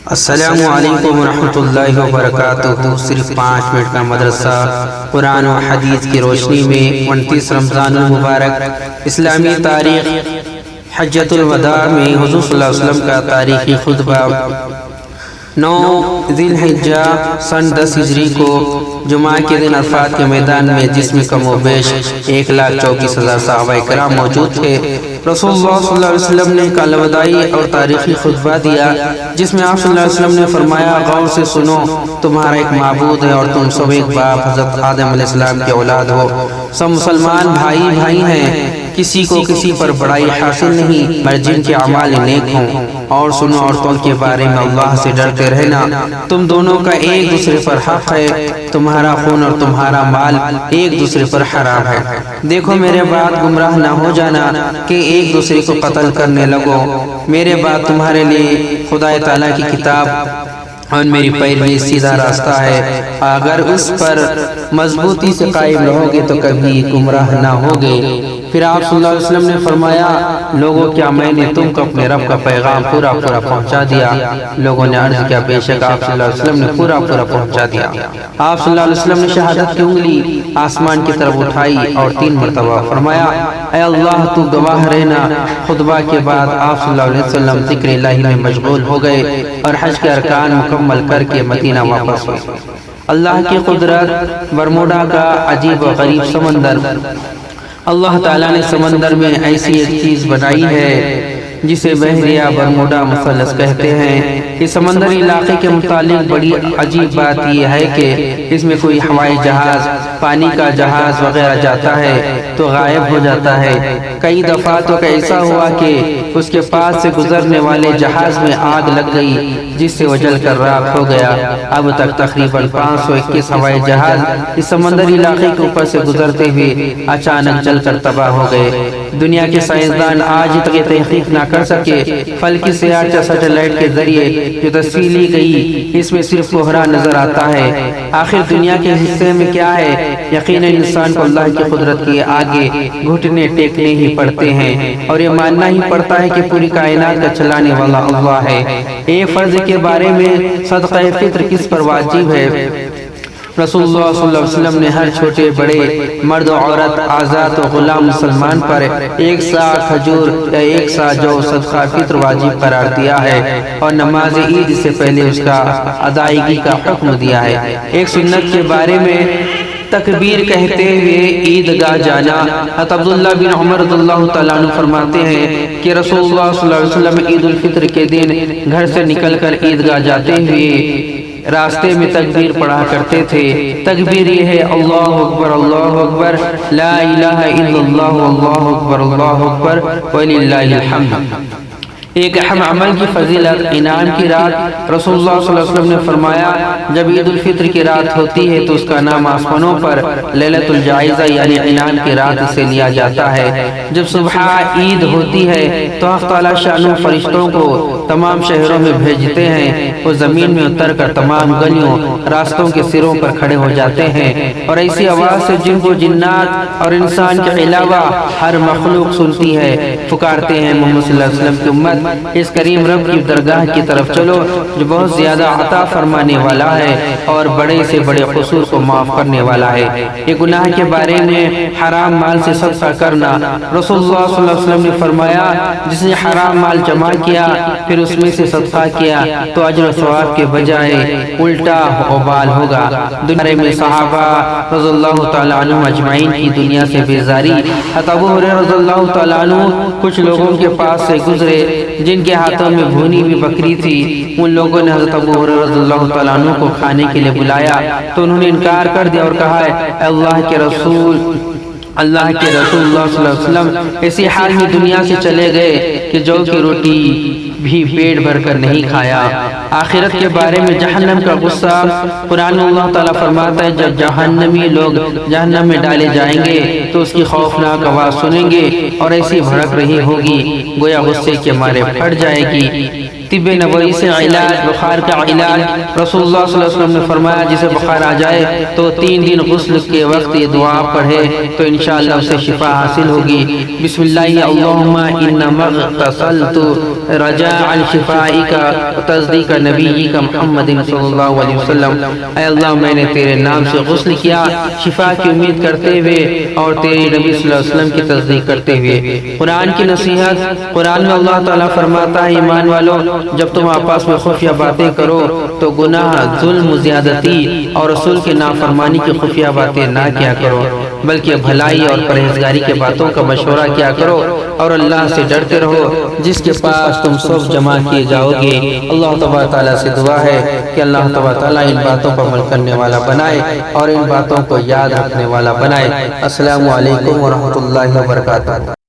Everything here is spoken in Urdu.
السلام علیکم ورحمۃ اللہ وبرکاتہ۔ صرف 5 منٹ کا مدرسہ قرآن و حدیث کی روشنی میں 29 رمضان المبارک اسلامی تاریخ حجۃ الوداع میں حضور صلی اللہ علیہ وسلم کا تاریخی خطبہ 9 ذی الحجہ سن 10 ہجری کو جمعہ کے دن عرفات کے میدان میں جس میں کم و بیش 1,34,000 صحابہ کرام موجود تھے، رسول اللہ صلی اللہ علیہ وسلم نے کل وداعی اور تاریخی خطبہ دیا جس میں آپ صلی اللہ علیہ وسلم نے فرمایا، غور سے سنو، تمہارا ایک معبود ہے اور تم سب ایک باپ حضرت آدم علیہ السلام کے اولاد ہو، سب مسلمان بھائی بھائی ہیں، کسی کو کسی پر بڑائی حاصل نہیں مگر جن کے اعمال نیک ہوں، اور سنو، عورتوں کے بارے میں اللہ سے ڈرتے رہنا، تم دونوں کا ایک دوسرے پر حق ہے، تمہارا خون اور تمہارا مال ایک دوسرے پر حرام ہے، دیکھو میرے بعد گمراہ نہ ہو جانا کہ ایک دوسرے کو قتل کرنے لگو، میرے بعد تمہارے لیے خدا تعالیٰ کی کتاب اور میری پیروی سیدھا راستہ ہے، اگر اس پر مضبوطی سے قائم رہو گے تو کبھی گمراہ نہ ہوگے۔ پھر آپ صلی اللہ علیہ وسلم نے فرمایا، لوگوں کیا میں نے تم کو اپنے رب کا پیغام پورا پہنچا دیا؟ لوگوں نے عرض کیا، بے شک آپ صلی اللہ علیہ وسلم نے پورا پہنچا دیا۔ آپ صلی اللہ علیہ وسلم نے شہادت کی انگلی آسمان کی طرف اٹھائی اور 3 مرتبہ فرمایا، اے اللہ تو گواہ رہنا۔ خطبہ کے بعد آپ صلی اللہ علیہ وسلم ذکر الہی میں مشغول ہو گئے اور حج کے ارکان مکمل کر کے مدینہ واپس ہوئے۔ اللہ کی قدرت، برموڈا کا عجیب و غریب سمندر۔ اللہ تعالیٰ نے سمندر میں ایسی ایک چیز بنائی ہے جسے بحیرہ برموڈا مثلث کہتے ہیں۔ اس سمندری علاقے کے متعلق بڑی عجیب بات یہ ہے کہ اس میں کوئی ہوائی جہاز، پانی کا جہاز وغیرہ جاتا ہے تو غائب ہو جاتا ہے۔ کئی دفعہ تو ایسا ہوا کہ اس کے پاس سے گزرنے والے جہاز میں آگ لگ گئی جس سے وہ جل کر راکھ ہو گیا۔ اب تک تقریباً 521 ہوائی جہاز اس سمندری علاقے کے اوپر سے گزرتے ہوئے اچانک جل کر تباہ ہو گئے۔ دنیا کے سائنسدان آج تک یہ تحقیق نہ کر سکے، فلکی سیارچہ سیٹلائٹ کے ذریعے جو تصویر لی گئی اس میں صرف کوہرا نظر آتا ہے۔ آخر دنیا کے حصے میں کیا ہے؟ یقیناً انسان کو اللہ کی قدرت کے آگے گھٹنے ٹیکنے ہی پڑتے ہیں اور یہ ماننا ہی پڑتا ہے کہ پوری کائنات کا چلانے والا اللہ ہے۔ ایک فرض کے بارے میں صدقہ فطر کس پر واجب ہے؟ رسول اللہ صلی اللہ علیہ وسلم نے ہر چھوٹے بڑے، مرد و عورت، آزاد و غلام مسلمان پر 1 سا کھجور یا 1 سا جو صدقہ فطر واجب قرار دیا ہے اور نماز عید سے پہلے اس کا ادائیگی کا حکم دیا ہے۔ ایک سنت کے بارے میں تکبیر کہتے ہوئے عیدگاہ جانا۔ حضرت عبداللہ بن عمر رضی اللہ تعالیٰ عنہ فرماتے ہیں کہ رسول اللہ صلی اللہ علیہ وسلم عید الفطر کے دن گھر سے نکل کر عیدگاہ جاتے ہوئے راستے میں تکبیر پڑھا کرتے تھے۔ تکبیر یہ ہے، اللہ اکبر اللہ اکبر، لا الہ الا اللہ، اللہ اکبر اللہ اکبر، وللہ الحمد۔ ایک اہم عمل کی فضیلت، انعام کی رات۔ رسول اللہ صلی اللہ علیہ وسلم نے فرمایا، جب عید الفطر کی رات ہوتی ہے تو اس کا نام آسمانوں پر لیلۃ الجائزہ یعنی انعام کی رات سے لیا جاتا ہے۔ جب صبح عید ہوتی ہے تو حق تعالیٰ شانوں فرشتوں کو تمام شہروں میں بھیجتے ہیں، وہ زمین میں اتر کر تمام گلیوں، راستوں کے سروں پر کھڑے ہو جاتے ہیں اور ایسی آواز سے جن کو جنات اور انسان کے علاوہ ہر مخلوق سنتی ہے، پکارتے ہیں، محمد صلی اللہ علیہ وسلم کی امت اس کریم رب کی درگاہ کی طرف چلو جو بہت زیادہ عطا فرمانے والا ہے اور بڑے سے بڑے قصور کو معاف کرنے والا ہے۔ یہ گناہ کے بارے میں حرام مال سے صدقہ کرنا۔ رسول اللہ صلی اللہ علیہ وسلم نے فرمایا، جس نے حرام مال جمع کیا پھر اس میں سے صدقہ کیا تو اجر و ثواب کے بجائے الٹا وبال ہوگا۔ دنیا میں صحابہ رضی اللہ تعالیٰ عنہ اجمعین کی دنیا سے بیزاری۔ حضرت ابو ہریرہ رضی اللہ تعالیٰ عنہ کچھ لوگوں کے پاس سے گزرے جن کے ہاتھوں میں بھونی ہوئی بکری تھی۔ ان لوگوں نے حضرت ابو ہریرہ رضی اللہ تعالیٰ عنہ کو کھانے کے لیے بلایا تو انہوں نے انکار کر دیا اور کہا، اے اللہ کے رسول اللہ صلی اللہ علیہ وسلم اسی حال میں دنیا سے چلے گئے کہ جو کی روٹی بھی پیٹ بھر کر نہیں کھایا۔ آخرت کے بارے میں جہنم کا غصہ۔ قرآن اللہ تعالیٰ فرماتا ہے، جب جہنمی لوگ جہنم میں ڈالے جائیں گے تو اس کی خوفناک آواز سنیں گے اور ایسی بھڑک رہی ہوگی گویا غصے کے مارے پھٹ جائے گی۔ طب نبوی سے علاج، بخار کا علاج۔ رسول اللہ صلی اللہ علیہ وسلم نے فرمایا، جسے بخار آ جائے تو 3 دن غسل کے وقت یہ دعا پڑھے تو انشاءاللہ اسے شفا حاصل ہوگی۔ بسم اللہ اللہم انما اغتسلت رجاء شفائک تصدیق نبیک محمد صلی اللہ علیہ وسلم، اے اللہ میں نے تیرے نام سے غسل کیا شفا کی امید کرتے ہوئے اور تیرے نبی صلی اللہ علیہ وسلم کی تصدیق کرتے ہوئے۔ قرآن کی نصیحت، قرآن میں اللہ تعالیٰ فرماتا ہے ایمان والو جب تم آپس میں خفیہ باتیں کرو تو گناہ، ظلم و زیادتی اور رسول کی نافرمانی کی خفیہ باتیں نہ کیا کرو، بلکہ بھلائی اور پرہیزگاری کے باتوں کا مشورہ کیا کرو اور اللہ سے ڈرتے رہو جس کے پاس تم سب جمع کیے جاؤ گے۔ اللہ تبارک تعالیٰ سے دعا ہے کہ اللہ تبارک تعالیٰ ان باتوں پر عمل کرنے والا بنائے اور ان باتوں کو یاد رکھنے والا بنائے۔ السلام علیکم ورحمۃ اللہ وبرکاتہ۔